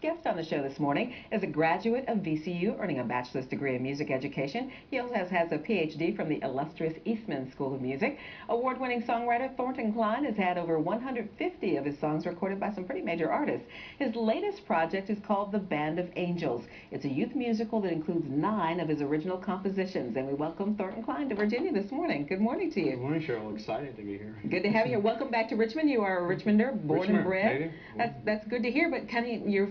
guest on the show this morning is a graduate of VCU, earning a bachelor's degree in music education. He also has a PhD from the illustrious Eastman School of Music. Award-winning songwriter Thornton Klein has had over 150 of his songs recorded by some pretty major artists. His latest project is called The Band of Angels. It's a youth musical that includes 9 of his original compositions. And we welcome Thornton Klein to Virginia this morning. Good morning to you. Good morning, Cheryl. Excited to be here. Good to have you here. Welcome back to Richmond. You are a Richmonder, born and bred. That's good to hear. But kind of your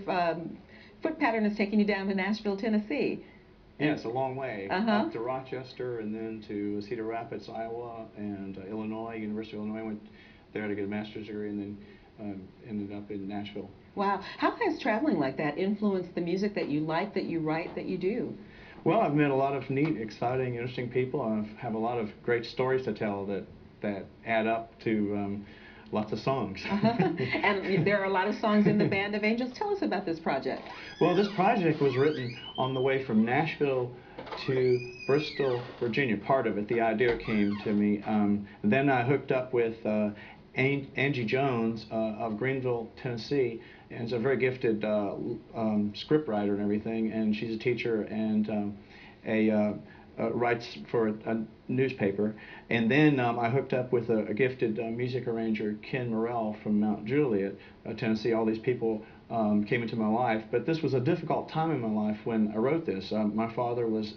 foot pattern is taking you down to Nashville, Tennessee. Yeah, it's a long way. Up to Rochester and then to Cedar Rapids, Iowa, and Illinois, University of Illinois. I went there to get a master's degree and then ended up in Nashville. Wow. How has traveling like that influenced the music that you like, that you write, that you do? Well, I've met a lot of neat, exciting, interesting people. I have a lot of great stories to tell that add up to lots of songs. And there are a lot of songs in the Band of Angels. Tell us about this project. Well, this project was written on the way from Nashville to Bristol, Virginia. Part of it, the idea came to me. Then I hooked up with Angie Jones of Greenville, Tennessee, and is a very gifted scriptwriter and everything, and she's a teacher and writes for a newspaper. And then I hooked up with a gifted music arranger, Ken Morrell from Mount Juliet, Tennessee. All these people came into my life, but this was a difficult time in my life when I wrote this. My father was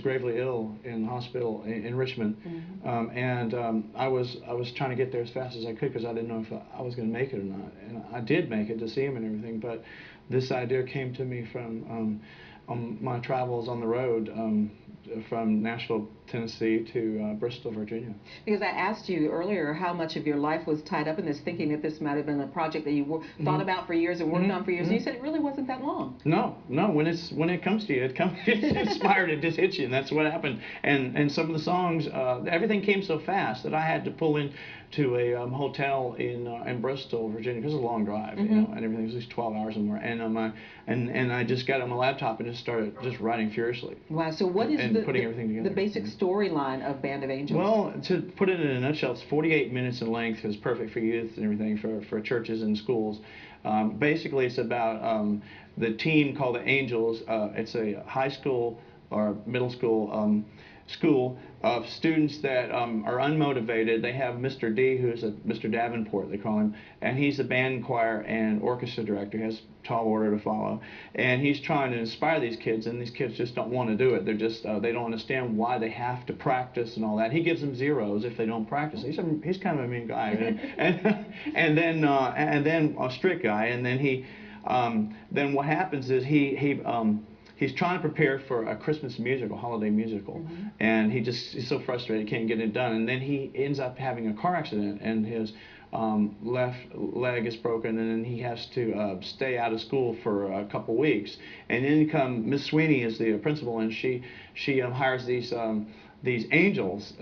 gravely ill in the hospital in Richmond, and I was trying to get there as fast as I could because I didn't know if I was going to make it or not. And I did make it to see him and everything, but this idea came to me from on my travels on the road from Nashville, Tennessee to Bristol, Virginia. Because I asked you earlier how much of your life was tied up in this, thinking that this might have been a project that you thought about for years and worked on for years. And you said it really wasn't that long. No. When it comes to you, it's inspired. It just hits you, and that's what happened. And some of the songs, everything came so fast that I had to pull in to a hotel in Bristol, Virginia, because it's a long drive, you know, and everything was at least 12 hours or more. And I just got on my laptop and just started writing furiously. Wow. So what is putting everything together. The basic storyline of Band of Angels? Well, to put it in a nutshell, it's 48 minutes in length. It's perfect for youth and everything, for churches and schools. Basically, it's about the team called the Angels. It's a high school or middle school school of students that are unmotivated. They have Mr. D, who's Mr. Davenport, they call him, and he's a band, choir, and orchestra director. He has tall order to follow, and he's trying to inspire these kids, and these kids just don't want to do it. They're just they don't understand why they have to practice and all that. He gives them zeros if they don't practice. He's kind of a mean guy, and then a strict guy, and then then what happens is he's trying to prepare for a Christmas musical, holiday musical, and he's so frustrated he can't get it done. And then he ends up having a car accident, and his left leg is broken, and then he has to stay out of school for a couple weeks. And then Miss Sweeney is the principal, and she hires these angels,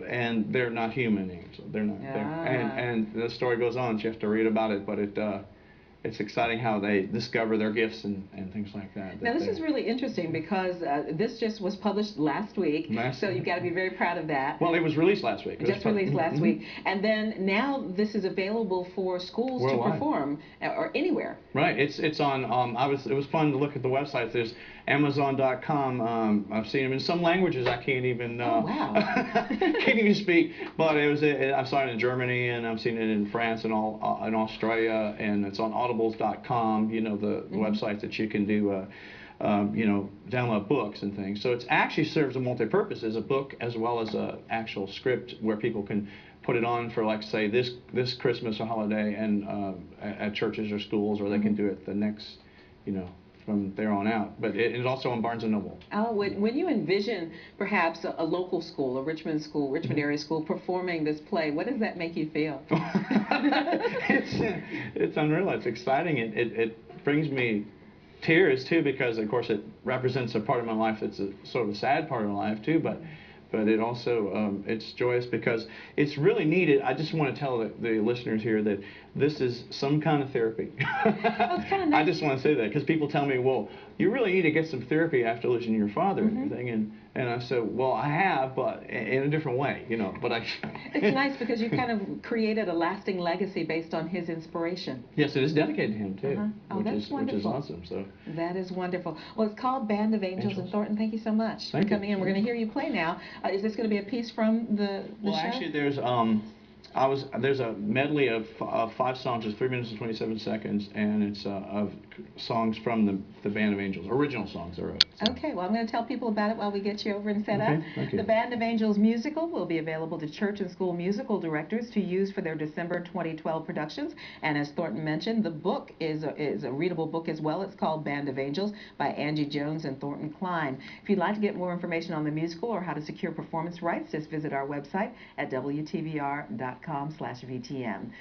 and they're not human angels. They're not. And the story goes on. So you have to read about it, but it's exciting how they discover their gifts and things like that. Now, this is really interesting because this just was published last week, so you've got to be very proud of that. Well, it was released last week. Just released last week. And then now this is available for schools worldwide to perform, or anywhere. Right. It's on, it was fun to look at the website. There's Amazon.com. I've seen them in some languages I can't even can't even speak. But I've seen it in Germany, and I've seen it in France and in Australia, and it's on Audibles.com. You know, the website that you can do you know, download books and things. So it actually serves a multi-purpose as a book as well as a actual script where people can put it on for, like, say, this Christmas or holiday and at churches or schools, or they can do it the next, you know, from there on out. But it's also on Barnes & Noble. Oh, when you envision perhaps a local school, a Richmond school, Richmond area school, performing this play, what does that make you feel? It's unreal. It's exciting. It brings me tears, too, because, of course, it represents a part of my life that's sort of a sad part of my life, too. But but it also it's joyous because it's really needed. I just want to tell the listeners here that this is some kind of therapy. It's kind of nice. I just want to say that because people tell me, well, you really need to get some therapy after losing your father and everything, and I said, well, I have, but in a different way, you know. But I. It's nice because you kind of created a lasting legacy based on his inspiration. Yes, it is dedicated to him too, Oh, that's wonderful. which is awesome. So that is wonderful. Well, it's called Band of Angels in Thornton. Thank you so much for coming in. We're going to hear you play now. Is this going to be a piece from the show? Well, actually, there's there's a medley of 5 songs. It's 3 minutes and 27 seconds, and it's of songs from the Band of Angels, original songs. So. Okay, well, I'm going to tell people about it while we get you over and set up. Thank you. The Band of Angels musical will be available to church and school musical directors to use for their December 2012 productions. And as Thornton mentioned, the book is a readable book as well. It's called Band of Angels by Angie Jones and Thornton Klein. If you'd like to get more information on the musical or how to secure performance rights, just visit our website at WTVR.com/VTM.